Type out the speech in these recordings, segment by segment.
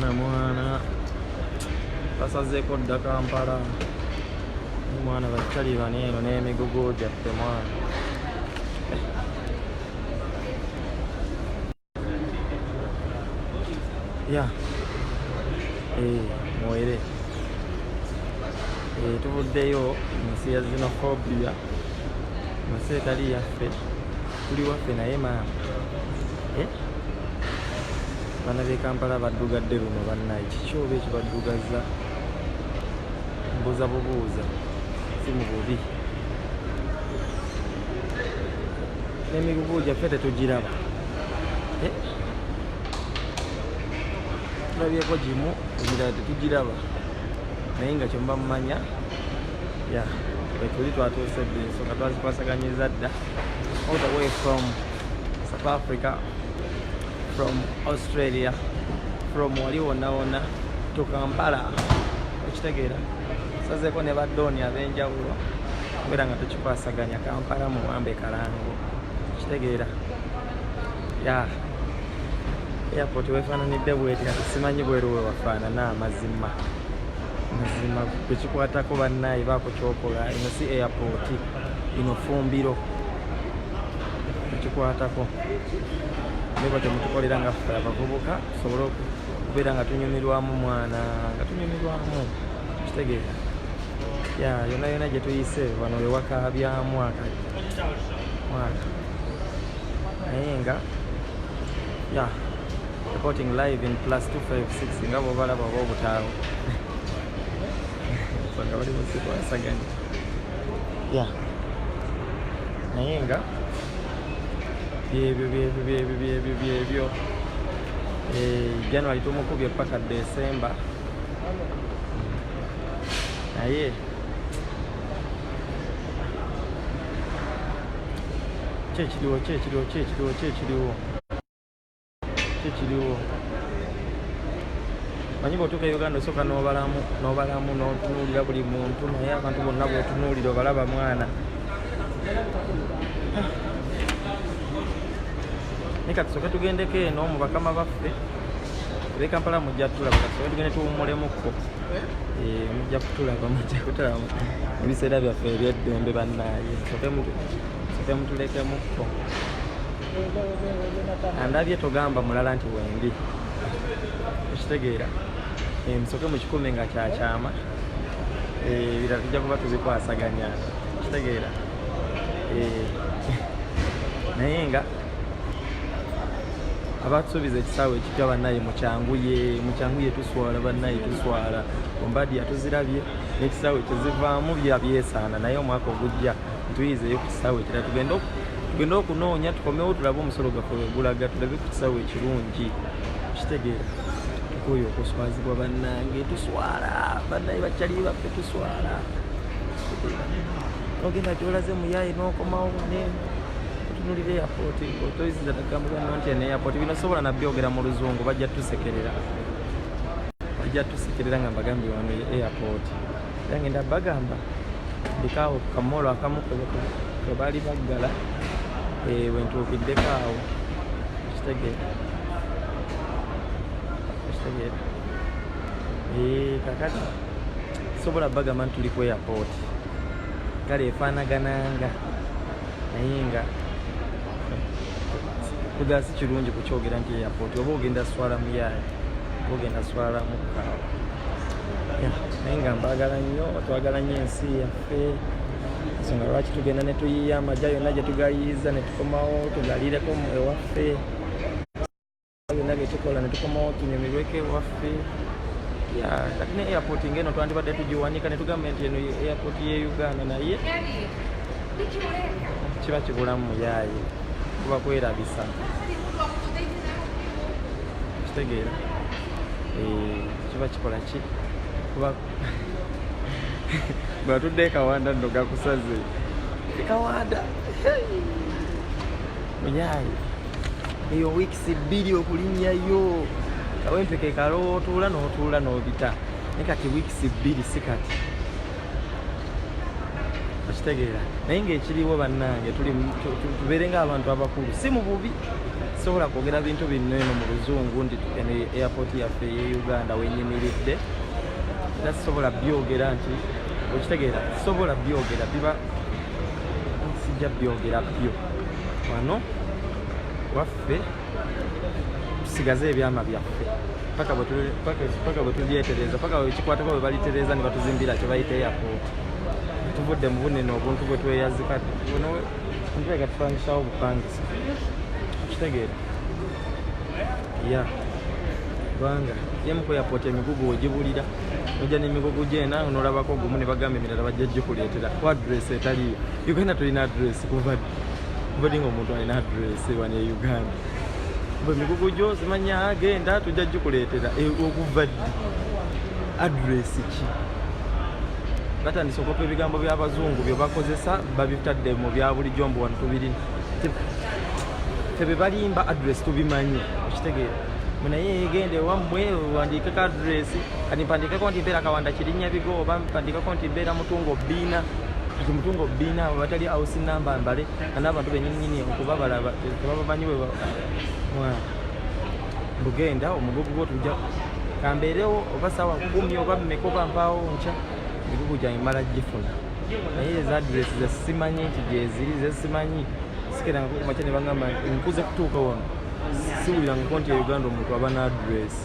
mwana basazeeko dda Kampala mwana bakyali bane eno n'emigugu gyaffe mwana ya mwere tuvuddeyo mu nsi ya xenophobia mu nsi etali yaffe tuli waffe naye maama bana b'e Kampala baddugadde luno bannaye kiki oba ekibaddugaza mbuuza bubuuza si mu bubi n'emigugu gyaffe tetugiraba tulabyeko gimu emirala tetugiraba naye nga kyomba mumanya ya etuli twatuuse dde ensonga twazikwasaganyiza dda all the way from South Africa, from Australia, from wali wonna wonna to Kampala ekitegeera sazeeko ne baddooni ab'enjawulo kubeera nga tukikwasaganya Kampala muwambe kalango ekitegeera ya airport wefaananidde bweti kati simanyi bweru we wafaanana amazima kwekikwatako bannaye baako kyokola eno si airport ino fumbiro kwekikwatako niba temutukolera nga ffe abavubuka tusobole okubeera nga tunyumirwamu mwana nga tunyumirwamu kitegeera yonna yonna gye tuyise wano wewakaabyamu mwaka naye nga reporting live in +256 nga bwobalaba oba obutaawo nga bali musikwasaganya naye nga byebyo January tumukubye paka December naye kyekiriwo manyi bw'otuuka e Uganda osooka n'obalamu n'otunuulira buli muntu naye abantu bonna bw'otunuulira obalaba mwana naye kati tusooke tugendeko eno mu bakama baffe b'e Kampala mujja kutulaba kati tusooke tugende tuwummulemu mujja kutulaba ebiseera byaffe eby'eddembe bannaaye tusooke mutulekemukko andabye togamba mulala nti wendi ekitegeera musooke mukikume nga kyakyama ebirala tujja kuba tubikwasaganya ekitegeera naye nga abatusuubiza ekisaawe ekipya bannaye mukyanguye tuswala bannaye tuswala ombadi yatuzirabye n'ekisaawe kyezivaamu byabyesaana naye omwaka ogujja ntuyizeeyo ku kisaawe ekirala tugenda okunoonya tukomewo tulabe omusolo gaffe wegulaga tulabe ku kisaawe ekirungi kitegeera tukoyo okuswazibwa bannange tuswala bannaye bakyali baffe tuswala nogenda gyolaze muyaye n'okomawo otunulira airport otoyiziza tagamba bano nti eno airport bino sobola nabyogera mu luzungu bajja tusekerera nga mbagambye wano airport era ngenda bagamba ndikaawo ku kamolo akamu kwe baali baggala wentuukiddeko awo kitegeera kakati sobola bagamba nti tuli ku airport kale efaanagananga naye nga kugala si kirungi kukyogera nti airport oba ogenda swala muyaye oba ogenda swala mukaawa naye nga mbagala nnyo twagala nnyo ensi yaffe ensonga lwaki tugenda ne tuyiya amajja yonna gye tugayiiza ne tukomawo tugalireko ewaffe yonna ge tukola ne tukomawo tunyumirweko ewaffe kati ne airport ngeno twandibadde tugiwanika ne tugamba nti eno airport ye Uganda naye kiba kibulamu muyaye kuba kwerabisa kitegeera kiba kikola ki kuba bwatudde ekawanda nno gakusaze ekawanda muyaye eyo weeks 2 okulinnyayo kawempeke kalo otuula n'obita naye kati weeks 2 si kati okitegeera naye ng'ekiriwo bannange tubeere ng'abantu abakulu si mu bubi sobola kwogera bintu bino eno mu luzungu nti airport yaffe ye Uganda wenyimiridde era sobola byogera nti okitegeera sobola byogera biba sijja byogera byo wano waffe tusigaze ebyama byaffe paka bwe tulyetereza paka bwe kikwatako bwe balitereza ne batuzimbira kye bayita airport tuvudde mu bunene obuntu bwe tweyazika ntwega tupangisawo bupangisa okitegeera ya kubanga yemu ku airport emigugu wegibulira ojja n'emigugu gyena onolabako gumu ne bagamba emirala bajja gikuleetera ku adress etaliyo Uganda tulina adress kuva ddi ng'omuntu alina adress wano e Uganda bwe emigugu gyo zimanya agenda tujja gikuleetera okuva ddi adress ki batandise okopa ebigambo by'abazungu bye bakozesa babitadde mu bya bulijjo mbu wano tubirina febe balimba adress tubimanyi okitegeera naye egende wammwe wandiikeko adress kati mpandikeko nti mbeera Kawanda Kirinnya Bigo oba mpandikeko nti mbeera Mutungo Bbiina kati Mutungo Bbiina batali house number mbale n'abantu bennyini okuba balaba tebabamanyi bwe bugenda omugugu gwo tujja kambeerewo oba sawa 10 oba mmeka oba mpaawo nkya emigugu gyange mala gifuna naye eza adress zesimanyi nti gyeziri zesimanyi sikeranga kumakya ne bagamba nkuze kutuuka wano siwulirangako nti Uganda omuntu aba na adress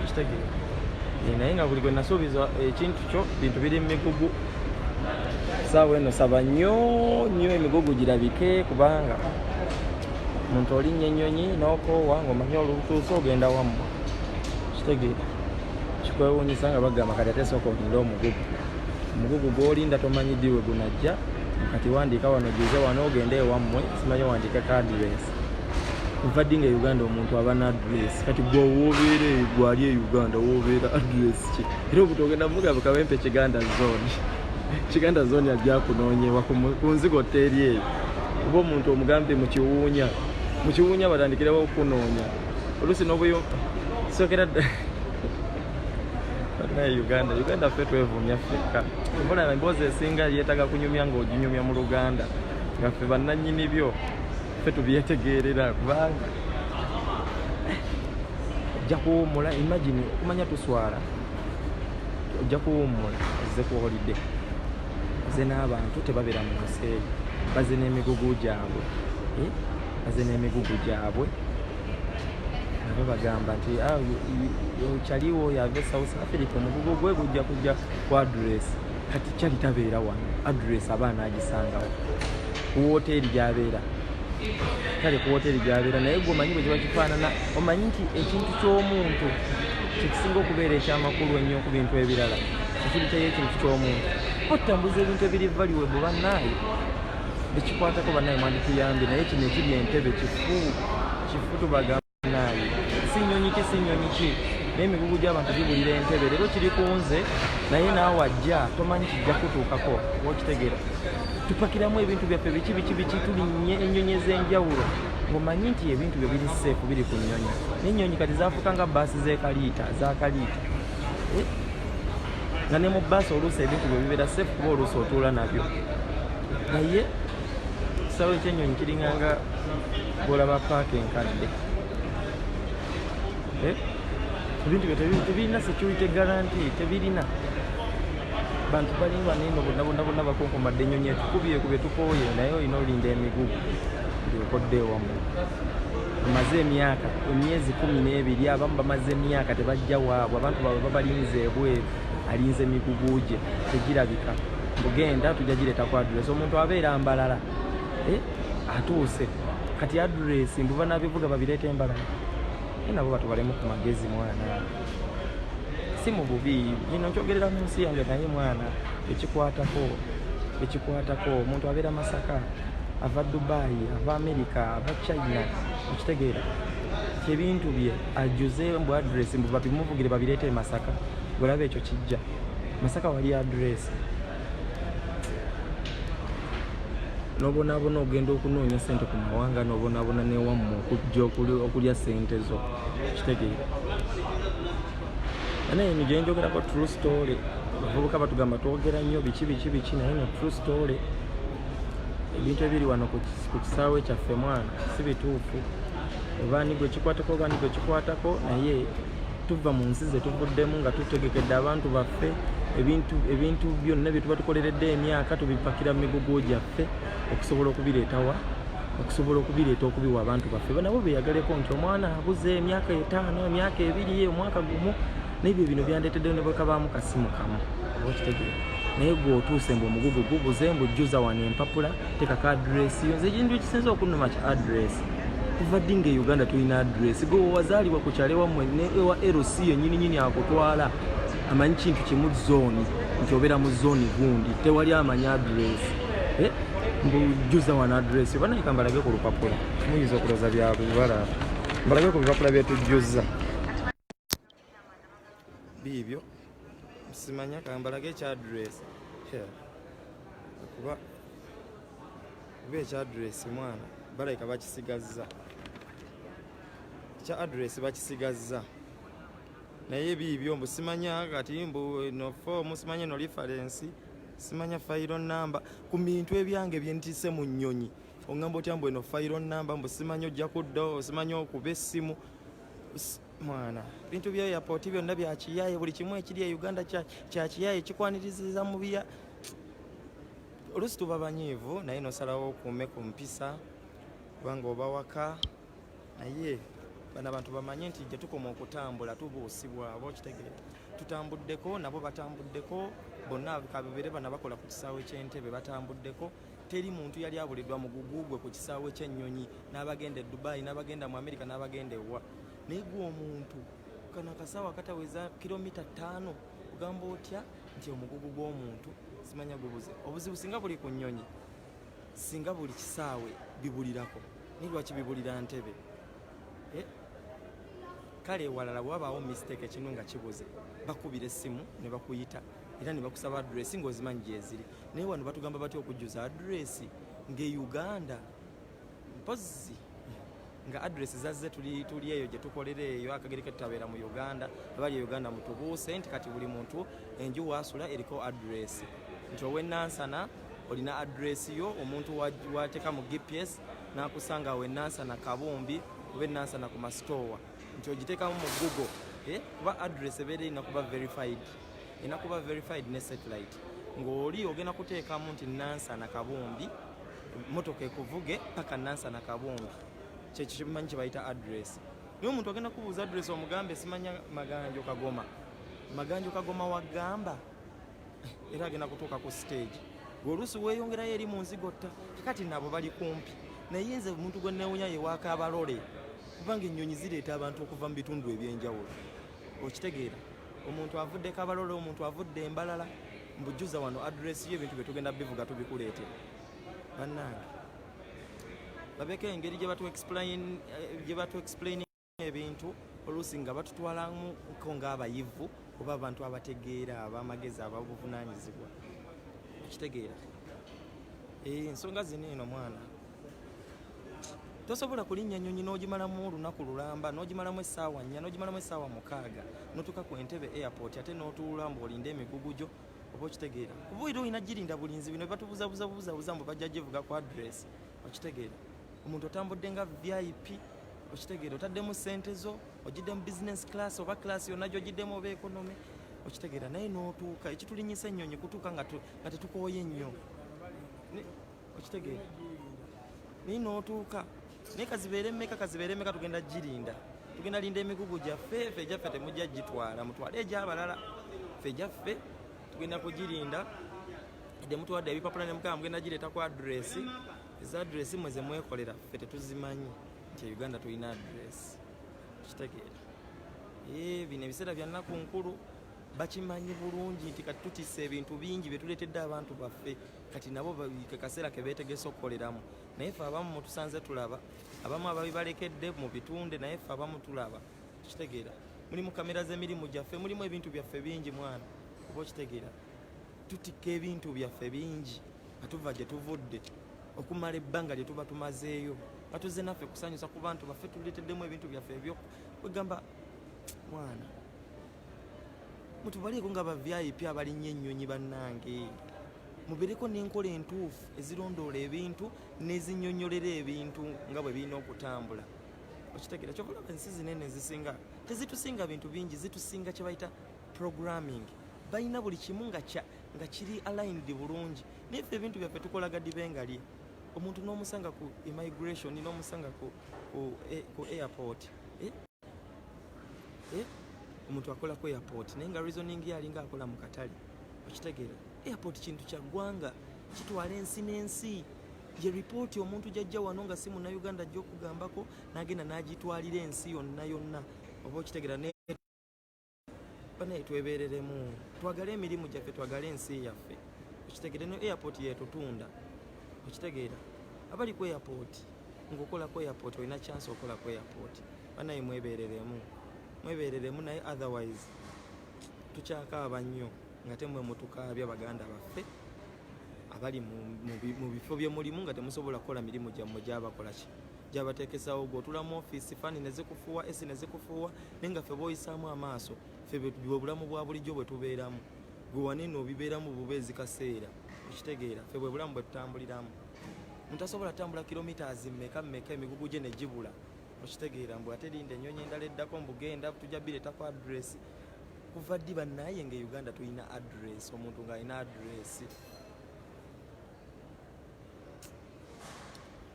ekitegeera naye nga buli gwe nasuubiza ekintu kyo bintu biri mu migugu saawa eno saba nnyo emigugu girabike kubanga omuntu olinnya ennyonyi n'okoowa ng'omanyi olutuusa ogenda wammwe ekitegeera kikwewuunyisa nga bagamba kati ate sooka olinda omugugu gw'olinda tomanyi ddi we gunajja kati wandiika wano gize wano ogende ewammwe simanyi wandiikako adress kuva ddi nga Uganda omuntu aba na adress kati gwe woobeera gwali e Uganda woobeera adress ki era obuti ogenda mugamba kawempe Kiganda zone ajja kunoonyewa ku nzigo tteri eyo oba omuntu omugambe mu kiwuunya batandikirawo okunoonya oluusi n'obuyo sookera naye Uganda ffe twevumya ffekka mbona emboozi esinga yeetaga kunyumya ng'oginyumya mu Luganda nga ffe bannannyini byo ffe tubyetegeerera kubanga ojja kuwummula imagine okumanya tuswala ojja kuwummula ozze kuwolidde ze n'abantu tebabeera mu nsi baze n'emigugu gyabwe nabo bagamba nti kyaliwo yave South Africa omugugu gwe gujja kujja ku adress kati kyali tabeera wano adress abaana agisangawo ku woteeri gy'abeera kale ku woteeri gy'abeera naye gwe omanyi bwe kiba kifaanana omanyi nti ekintu ky'omuntu kyekisinga okubeera ekyamakulu ennyo ku bintu ebirala ekiri kyayo ekintu ky'omuntu otambuza ebintu ebiri valiwe bwe bannaaye bekikwatako bannaaye mwandituyambye naye kino ekiri entebe kifu tubagamba naaye si nnyonyi ki naye emigugu gy'abantu gibulira entebe leero kiri ku nze naye naawe ajja tomanyi kijja kutuukako okitegeera tupakiramu ebintu byaffe biki tulinnye ennyonyi ez'enjawulo ng'omanyi nti ebintu byo biri seefu biri ku nnyonyi naye ennyonyi kati zaafuuka nga baasi za kaliita nga ne mu baasi oluusi ebintu byo bibeera seefu kuba oluusi otuula nabyo naye kisaawe ekyennyonyi kiringanga bw'olaba paaka enkadde ebintu byo tebirina security guarantee tebirina bantu balinga nino bonna bakonkomadde ennyonyi etukubye tukooye naye olina olinda emigugu byokodde ewamu bamaze emyezi 12 abamu bamaze emyaka tebajja waabwe abantu baabwe babalinze ebweru alinze emigugu gye tegirabika bugenda tujja gireeta ku adress omuntu abeera mbalala atuuse kati adress mbuba nabivuga babireeta embalala nabo batubalemu ku magezi mwana si mu bubi bino nkyogerera mu nsi yange naye mwana ekikwatako omuntu abeera Masaka ava Dubai ava America ava China ekitegeera ebintu bye ajuze mbu adress mbu babimuvugire babireete Masaka golaba ekyo kijja Masaka wali adress nobonaabona ogenda okunoonya ssente ku mawanga nobonaabona newammwe okujja okulya ssente zo kitegeera naye eno gye njogerako true story abavubuka batugamba twogera nnyo biki naye no true story ebintu ebiri wano ku kisaawe kyaffe mwana si bituufu obaani gwe kikwatako obaani gwe kikwatako, naye tuva mu nsi ze tuvuddemu nga tutegekedde abantu baffe ebintu byonna bye tuba tukoleredde emyaka tubipakira mu migugu gyaffe okusobola okubireeta okubiwa abantu baffe nabo beyagaleko nti omwana abuze emyaka 5 emyaka 2 omwaka gumu, n'ebyo bino byandeetedde ne bwekabaamu kasimu kamu oba okitegeera. Naye gwe otuuse mbu omugugu gubuze mbujjuza wano empapula tekako adresi yo. Nze ekintu ekisinza okunnuma kya adresi, kuva ddi nga Uganda tulina adresi? Gwe wazaalibwa ku kyalo wammwe ewa LC yennyini akutwala amanyi kintu kimu zooni nti obeera mu zooni gundi tewali amanya adresi. Mbujjuza wano adresi banaye kambalage ku lupapula, muyinza okulooza byabibala mbalage ku bipapula byetujjuza biibyo simanya kambalage ekya adresi kuba ekya adresi mwana balayika bakisigazza ekya adresi bakisigazza, naye biibyo mbu simanya kati mbu no form simanya no reference simanya file number ku bintu ebyange byentise mu nnyonyi ongamba otya mbu eno file number mbu simanya ojja kudda simanya okuba essimu mwana bintu bya airport byonna bya kiyaye buli kimu ekiri e Uganda kya kiyaye kikwaniriza mu bya olusi tuba banyiivu naye nosalawo okuume ku mpisa kubanga oba waka naye bano abantu bamanye nti gye tukoma okutambula tubuusibwa aba okitegeera tutambuddeko nabo batambuddeko bonna kabibere bana bakola ku kisaawe ky'Entebbe batambuddeko. Teri muntu yali abuliddwa mu gugugwe ku kisaawe ky'ennyonyi n'abagenda e Dubai n'abagenda mu America n'abagenda ewa. Naye gwe omuntu kana akasaawa kataweza kilomita 5 ogamba otya nti omugugu gw'omuntu simanya gubuze. Obuzibu singa buli ku nnyonyi singa buli kisaawe bibulirako ni lwaki bibulira Ntebbe? Kale walala wabaawo mistake kinu nga kibuze bakubira essimu ne bakuyita era ne bakusaba adresi ng'ozimanyi gyeziri. Naye wano batugamba batya okujjuza adresi ng'e Uganda mpozi nga adresi zazze tuli eyo gye tukolera eyo akagere ke tutabeera mu Uganda abali Uganda mutubuuse nti kati buli muntu enju wasula eriko adresi nti owennansana olina adresi yo omuntu wateeka mu GPS n'akusanga owennansana Kabumbi oba ennansana ku masitowa nti ogiteekamu mu Google kuba adresi ebeera inakuba verified ne satellite ng'oli ogenda kuteekamu nti Nansana Kabumbi motoka ekuvuge paka Nansana Kabumbi kyekyo kimanyi kye bayita adresi. Naye omuntu agenda kubuuza adresi omugambe simanya Maganjo Kagoma wagamba era agenda kutuuka ku stage oluusi weeyongerayo eri mu nzigotta kati nabo bali kumpi. Naye nze omuntu gwe neewunya ye w'Akabalole kubanga ennyonyi zireeta abantu okuva mu bitundu ebyenjawulo okitegeera. Omuntu avudde Kabalole omuntu avudde Mbalala mbujjuza wano adresi yo ebintu bye tugenda bivuga tubikuleetera bannange babeka engeri gye batu explain ebintu oluusi nga batutwalamu ko ng'abayivu oba abantu abategeera ab'amagezi ababuvunaanyizibwa okitegeera. Ensonga zino eno mwana tosobola kulinnya nnyonyi n'ogimalamu olunaku lulamba n'ogimalamu essaawa 4 n'ogimalamu essaawa 6 n'otuuka ku Entebbe airport ate n'otuula mbuolinda emigugu gyo oba okitegeera. Kubuira olina girinda bulinzi bino batubuzabuza mbu bajja givuga ku adresi okitegeera. Omuntu otambudde nga VIP okitegeera otaddemu ssente zo ogiddemu business class oba class yonna gy'ogiddemu oba economy okitegeera. Naye n'otuuka ekitulinyisa ennyonyi kutuuka nga tetukooye nnyo okitegeera. Naye n'otuuka naye kazibeere mmeka tugenda girinda tugenda linda emigugu gyaffe gyaffe temujja gitwala mutwale egy'abalala ffe gyaffe tugenda kugirinda edde mutwadde ebipapula ne mukama mugenda gireeta ku adresi. Eza adresi mweze mwekolera ffe tetuzimanyi nti Uganda tulina adresi kitegeera. Bino ebiseera bya nnaku nkulu bakimanyi bulungi nti kati tutisse ebintu bingi bye tuleetedde abantu baffe kati nabo kaseera ke beetegese okukoleramu. Naye ffe abamu mutusanze tulaba abamu ababibalekedde mu bitunde naye ffe abamu tulaba kitegeera. Mulimu kamera z'emirimu gyaffe mulimu ebintu byaffe bingi mwana oba okitegeera. Tutikka ebintu byaffe bingi atuva gye tuvudde okumala ebbanga lye tuba tumazeeyo batuze naffe kusanyusa ku bantu baffe tuleeteddemu ebintu byaffe ebyo kwegamba mwana mutubaleeko nga ba VIP abalinnye ennyonyi bannange mubeereko n'enkola entuufu ezirondoola ebintu n'ezinnyonnyolera ebintu nga bwe birina okutambula okitegeera kyokola ensi zinene zisinga tezitusinga bintu bingi zitusinga kye bayita programming balina buli kimu nga kiri aligned bulungi naye ffe ebintu byaffe tukola gadi bengali omuntu n'omusanga ku immigration n'omusanga ku airport omuntu akola ku airport naye nga reasoning yalinga akola mu katale okitegeera airport kintu kya ggwanga kitwala ensi n'ensi ye ripooti omuntu jajja wano nga si munnayuganda ajja okugambako n'agenda n'agitwalira ensi yonna oba okitegeera banaye twebeereremu twagale emirimu gyaffe twagale ensi yaffe okitegeera no airport yetutunda okitegeera abali ku airport ng'okola ku airport olina chance okola ku airport banaye mwebeereremu naye otherwise tukyakaaba nnyo nga temwe mutukaabya baganda baffe abali mu bifo bye mulimu nga temusobola kukola mirimu gyammwe gyabakolaki gyabateekesawo gw'otula mu ofiisi fani ne zikufuuwa esi ne zikufuuwa naye nga ffe b'oyisaamu amaaso ffe bwebulamu bwa bulijjo bwe tubeeramu gwe wanene obibeeramu bubeezi kaseera okitegeera ffe bwe bulamu bwe tutambuliramu omuntu asobola tambula kilometers mmeka emigugu gye ne gibula okitegeera mbwe ate linda ennyonyi endala eddako mbugenda tujja bireetako adresi kuva ddi bannaaye nga Uganda tulina adresi omuntu ng'alina adresi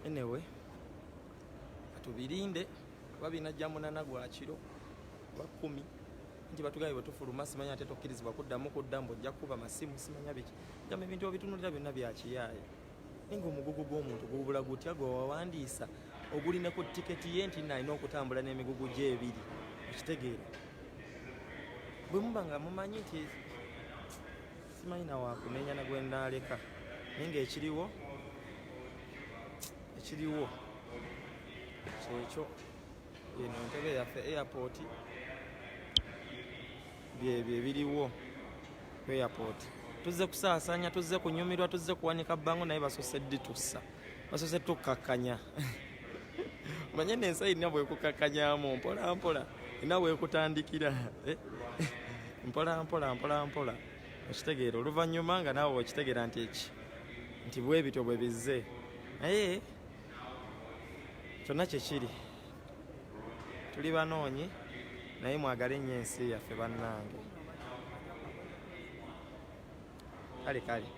anyway tubirinde kuba binajja munana gwa kiro kuba 10 nti batugaye bwe tufuluma simanya ate tokkirizibwa kuddamu kuddambo ojja kuba masimu simanya biki gamba ebintu obitunulira byonna bya kiyaaye ninga omugugu gw'omuntu gubula gutya gwe wawandiisa ogulina ku tiketi ye nti nalina okutambula n'emigugu gye ebiri okitegeera bwe muba nga mumanyi nti simanyi na waakunenya na gwe ndaaleka naye ngaekiriwo kyekyo eno entebe yaffe airport byebyo ebiriwo ku airport tuzze kusaasanya tuzze kunyumirwa tuzze kuwanika bbango naye basosedde tussa basose tukakkanya manye n'ensi erina bwekukakkanyamu mpolampola erina bwekutandikira mpolampola okitegeera oluvannyuma nga naawe okitegeera nti bwe bityo bwe bizze naye kyonna kyekiri tuli banoonyi naye mwagale nnyo ensi yaffe bannange kale